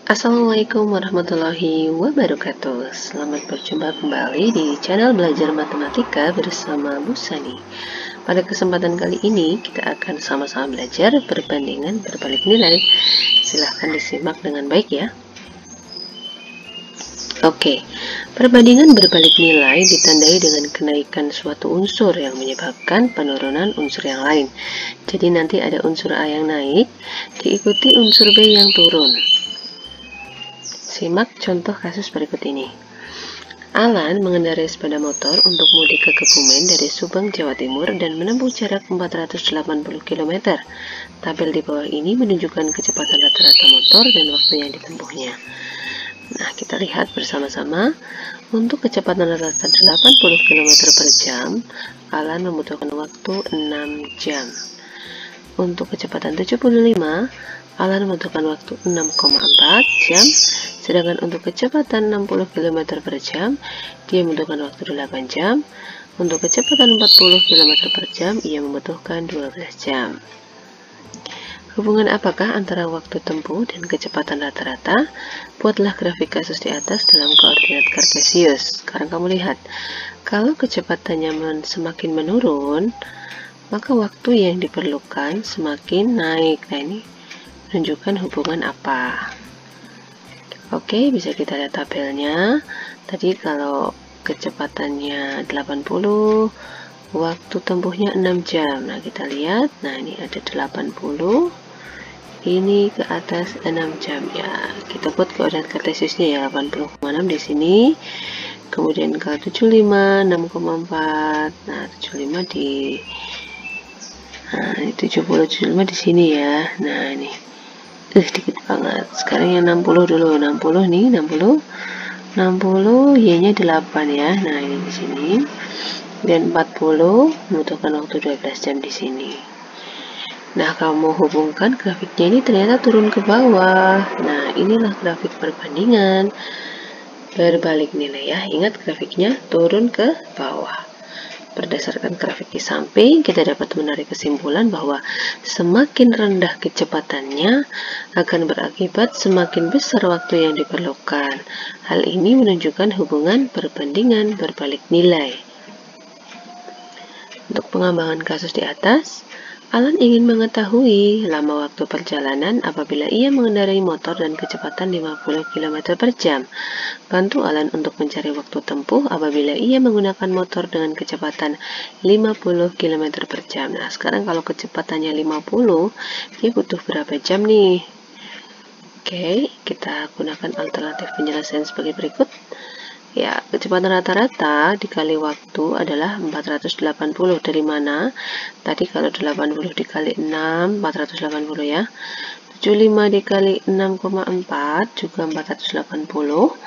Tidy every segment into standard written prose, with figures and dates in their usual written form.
Assalamualaikum warahmatullahi wabarakatuh. Selamat berjumpa kembali di channel Belajar Matematika bersama Bu Sani. Pada kesempatan kali ini kita akan sama-sama belajar perbandingan berbalik nilai. Silahkan disimak dengan baik ya. Oke, perbandingan berbalik nilai ditandai dengan kenaikan suatu unsur yang menyebabkan penurunan unsur yang lain. Jadi nanti ada unsur A yang naik, diikuti unsur B yang turun. Simak contoh kasus berikut ini. Alan mengendarai sepeda motor untuk mudik ke Kebumen dari Subang, Jawa Timur dan menempuh jarak 480 km. Tabel di bawah ini menunjukkan kecepatan rata-rata motor dan waktu yang ditempuhnya. Nah, kita lihat bersama-sama. Untuk kecepatan rata-rata 80 km per jam, Alan membutuhkan waktu 6 jam. Untuk kecepatan 75, Alan membutuhkan waktu 6,4 jam, sedangkan untuk kecepatan 60 km per jam, dia membutuhkan waktu 8 jam. Untuk kecepatan 40 km per jam, ia membutuhkan 12 jam. Hubungan apakah antara waktu tempuh dan kecepatan rata-rata? Buatlah grafik kasus di atas dalam koordinat kartesius. Sekarang kamu lihat, kalau kecepatannya semakin menurun, maka waktu yang diperlukan semakin naik. Nah, ini menunjukkan hubungan apa? Oke, bisa kita lihat tabelnya. Tadi kalau kecepatannya 80, waktu tempuhnya 6 jam. Nah, kita lihat. Nah, ini ada 80. Ini ke atas 6 jam ya. Kita buat koordinat kartesiusnya ya, 80,6 di sini. Kemudian kalau 75, 6,4. Nah, 75 di 75 di sini ya. Nah, ini dikit banget. Sekarang yang 60 dulu. 60 nih, 60 y-nya 8 ya. Nah, ini di sini. Dan 40 membutuhkan waktu 12 jam di sini. Nah, kamu hubungkan grafiknya ini ternyata turun ke bawah. Nah, inilah grafik perbandingan berbalik nilai ya. Ingat grafiknya turun ke bawah. Berdasarkan grafik di samping, kita dapat menarik kesimpulan bahwa semakin rendah kecepatannya akan berakibat semakin besar waktu yang diperlukan. Hal ini menunjukkan hubungan perbandingan berbalik nilai. Untuk pengembangan kasus di atas, Alan ingin mengetahui lama waktu perjalanan apabila ia mengendarai motor dan kecepatan 50 km per jam. Bantu Alan untuk mencari waktu tempuh apabila ia menggunakan motor dengan kecepatan 50 km per jam. Nah, sekarang kalau kecepatannya 50, dia butuh berapa jam nih? Oke, kita gunakan alternatif penyelesaian sebagai berikut. Ya, kecepatan rata-rata dikali waktu adalah 480. Dari mana? Tadi kalau 80 dikali 6, 480 ya. 75 dikali 6,4 juga 480.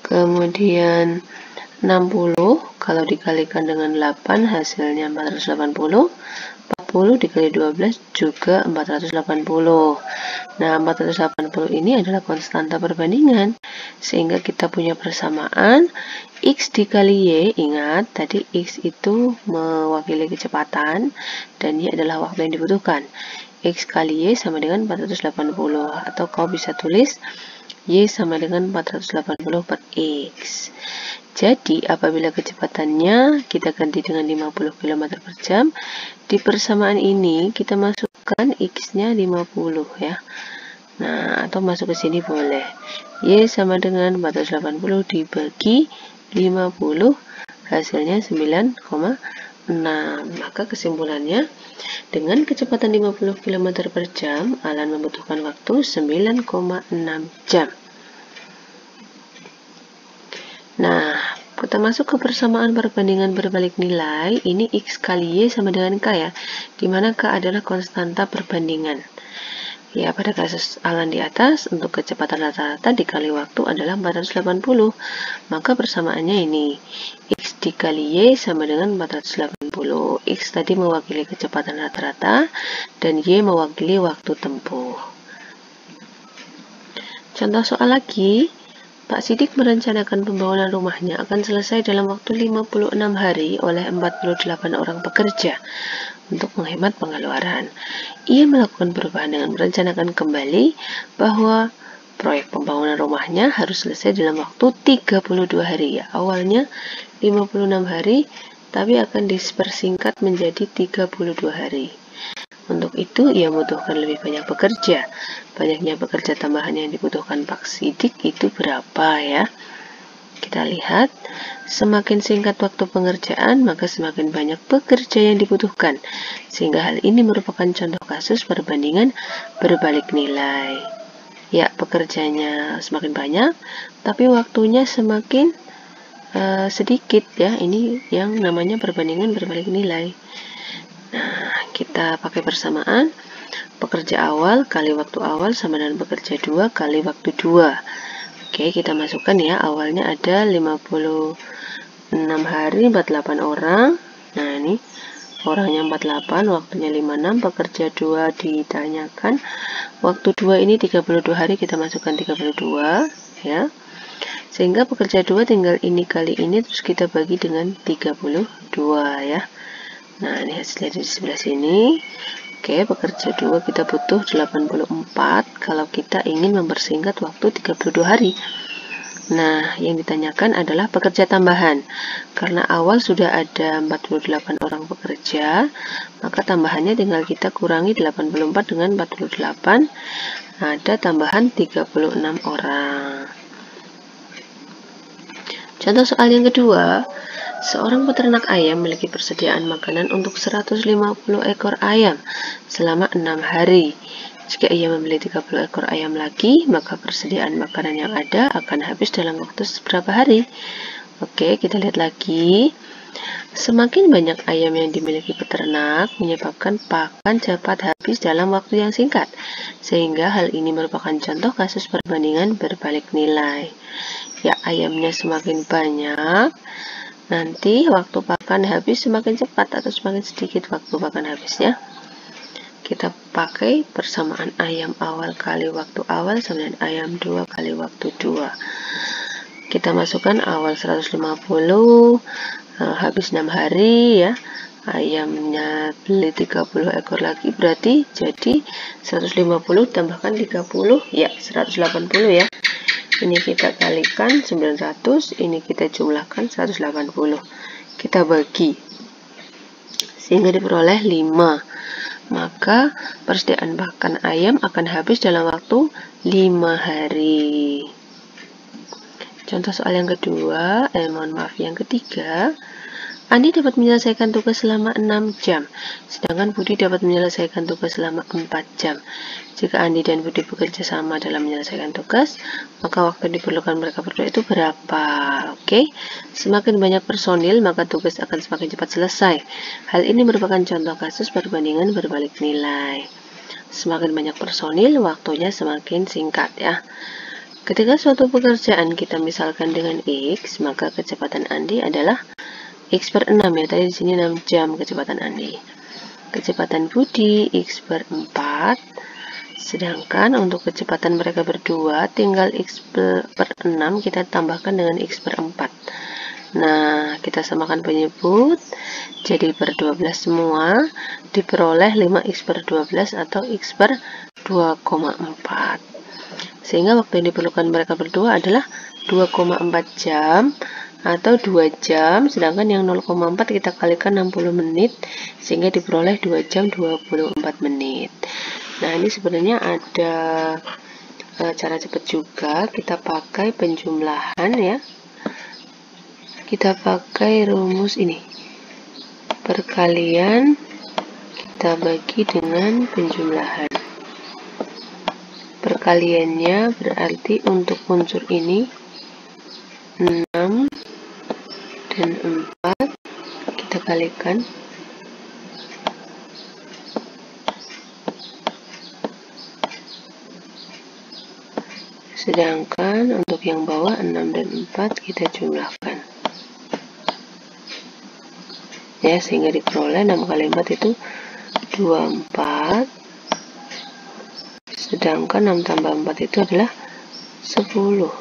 Kemudian 60 kalau dikalikan dengan 8 hasilnya 480. 40 dikali 12 juga 480. Nah, 480 ini adalah konstanta perbandingan. Sehingga kita punya persamaan X dikali Y. Ingat, tadi X itu mewakili kecepatan dan Y adalah waktu yang dibutuhkan. X kali Y sama dengan 480. Atau kau bisa tulis Y sama dengan 480 per X. Jadi, apabila kecepatannya kita ganti dengan 50 km per jam, di persamaan ini kita masukkan X-nya 50 ya. Nah, atau masuk ke sini boleh. Y sama dengan 480 dibagi 50, hasilnya 9,6. Maka kesimpulannya, dengan kecepatan 50 km per jam, Alan membutuhkan waktu 9,6 jam. Nah, kita masuk ke persamaan perbandingan berbalik nilai. Ini X kali Y sama dengan K ya, dimana K adalah konstanta perbandingan. Ya, pada kasus Alan di atas, untuk kecepatan rata-rata dikali waktu adalah 480. Maka persamaannya ini, X dikali Y sama dengan 480. X tadi mewakili kecepatan rata-rata, dan Y mewakili waktu tempuh. Contoh soal lagi, Pak Sidik merencanakan pembangunan rumahnya akan selesai dalam waktu 56 hari oleh 48 orang pekerja. untuk menghemat pengeluaran. Ia melakukan perubahan dengan merencanakan kembali bahwa proyek pembangunan rumahnya harus selesai dalam waktu 32 hari. Ya, awalnya 56 hari, tapi akan dipersingkat menjadi 32 hari. Untuk itu, ia membutuhkan lebih banyak pekerja. Banyaknya pekerja tambahan yang dibutuhkan Pak Sidik itu berapa ya? Kita lihat, semakin singkat waktu pengerjaan, maka semakin banyak pekerja yang dibutuhkan. Sehingga hal ini merupakan contoh kasus perbandingan berbalik nilai. Ya, pekerjanya semakin banyak, tapi waktunya semakin sedikit ya. Ini yang namanya perbandingan berbalik nilai. Nah, kita pakai persamaan. Pekerja awal kali waktu awal sama dengan pekerja 2 kali waktu 2. Oke, kita masukkan ya. Awalnya ada 56 hari, 48 orang. Nah, ini orangnya 48, waktunya 56, pekerja 2 ditanyakan. Waktu 2 ini 32 hari, kita masukkan 32 ya. Sehingga pekerja 2 tinggal ini kali ini, terus kita bagi dengan 32 ya. Nah, ini hasilnya di sebelah sini. Oke, pekerja 2 kita butuh 84 kalau kita ingin mempersingkat waktu 32 hari. Nah, yang ditanyakan adalah pekerja tambahan. Karena awal sudah ada 48 orang pekerja, maka tambahannya tinggal kita kurangi 84 dengan 48, ada tambahan 36 orang. Contoh soal yang kedua, seorang peternak ayam memiliki persediaan makanan untuk 150 ekor ayam selama 6 hari. Jika ia membeli 30 ekor ayam lagi, maka persediaan makanan yang ada akan habis dalam waktu seberapa hari? Oke, kita lihat lagi. Semakin banyak ayam yang dimiliki peternak menyebabkan pakan cepat habis dalam waktu yang singkat, sehingga hal ini merupakan contoh kasus perbandingan berbalik nilai. Ya, ayamnya semakin banyak, nanti waktu pakan habis semakin cepat atau semakin sedikit waktu pakan habisnya. Kita pakai persamaan ayam awal kali waktu awal sama dengan ayam 2 kali waktu 2. Kita masukkan awal 150, habis 6 hari ya. Ayamnya beli 30 ekor lagi, berarti jadi 150 tambahkan 30 ya 180 ya. Ini kita kalikan 900, ini kita jumlahkan 180. Kita bagi sehingga diperoleh 5. Maka persediaan pakan ayam akan habis dalam waktu 5 hari. Contoh soal yang kedua, yang ketiga. Andi dapat menyelesaikan tugas selama 6 jam, sedangkan Budi dapat menyelesaikan tugas selama 4 jam. Jika Andi dan Budi bekerja sama dalam menyelesaikan tugas, maka waktu diperlukan mereka berdua itu berapa? Oke, semakin banyak personil, maka tugas akan semakin cepat selesai. Hal ini merupakan contoh kasus perbandingan berbalik nilai. Semakin banyak personil, waktunya semakin singkat ya. Ketika suatu pekerjaan kita misalkan dengan X, maka kecepatan Andi adalah X per 6 ya, tadi di sini 6 jam kecepatan Andi. Kecepatan Budi X per 4, sedangkan untuk kecepatan mereka berdua tinggal X per 6 kita tambahkan dengan X per 4. Nah, kita samakan penyebut, jadi per 12 semua, diperoleh 5X per 12 atau X per 2,4. Sehingga waktu yang diperlukan mereka berdua adalah 2,4 jam atau 2 jam, sedangkan yang 0,4 kita kalikan 60 menit sehingga diperoleh 2 jam 24 menit. Nah, ini sebenarnya ada cara cepat juga, kita pakai penjumlahan ya. Kita pakai rumus ini, perkalian kita bagi dengan penjumlahan. Perkaliannya berarti untuk unsur ini 6 dan 4 kita kalikan, sedangkan untuk yang bawah 6 dan 4 kita jumlahkan ya, sehingga diperoleh 6 kali 4 itu 24, sedangkan 6 tambah 4 itu adalah 10,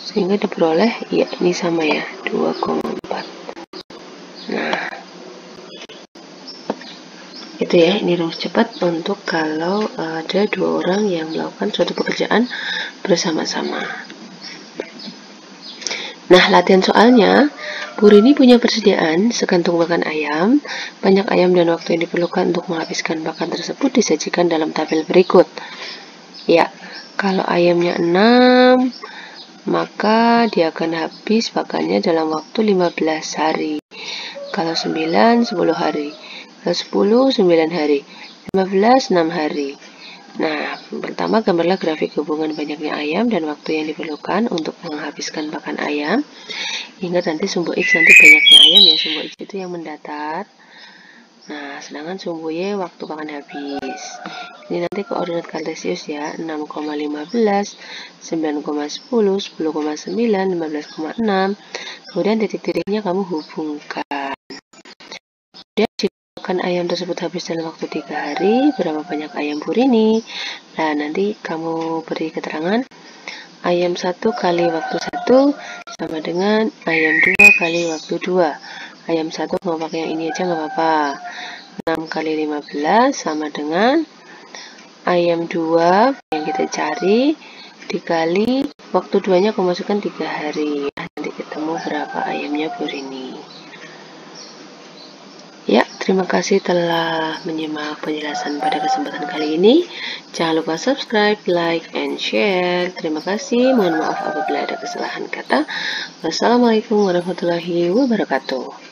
sehingga diperoleh ya ini sama ya 2,4. Nah, gitu ya. Ini rumus cepat untuk kalau ada dua orang yang melakukan suatu pekerjaan bersama-sama. Nah, latihan soalnya, Bu Rini punya persediaan sekantung pakan ayam. Banyak ayam dan waktu yang diperlukan untuk menghabiskan pakan tersebut disajikan dalam tabel berikut. Ya, kalau ayamnya 6, maka dia akan habis pakannya dalam waktu 15 hari. Kalau 9, 10 hari. Kalau 10, 9 hari. 15, 6 hari. Nah, pertama gambarlah grafik hubungan banyaknya ayam dan waktu yang diperlukan untuk menghabiskan pakan ayam. Ingat nanti sumbu X nanti banyaknya ayam ya, sumbu X itu yang mendatar. Nah, sedangkan sumbu Y waktu pakan habis. Ini nanti koordinat kartesius ya, 6,15, 9,10, 10,9, 15,6. Kemudian titik-titiknya kamu hubungkan. Kemudian jika pakan ayam tersebut habis dalam waktu 3 hari, berapa banyak ayam Bu Rini? Nah, nanti kamu beri keterangan ayam 1 kali waktu 1 sama dengan ayam 2 kali waktu 2. Ayam 1 mau pakai yang ini aja nggak apa-apa. 6 kali 15 sama dengan ayam 2 yang kita cari dikali waktu 2-nya aku masukkan 3 hari. Nah, nanti ketemu berapa ayamnya Bu Rini. Ya, terima kasih telah menyimak penjelasan pada kesempatan kali ini. Jangan lupa subscribe, like, and share. Terima kasih. Mohon maaf apabila ada kesalahan kata. Wassalamualaikum warahmatullahi wabarakatuh.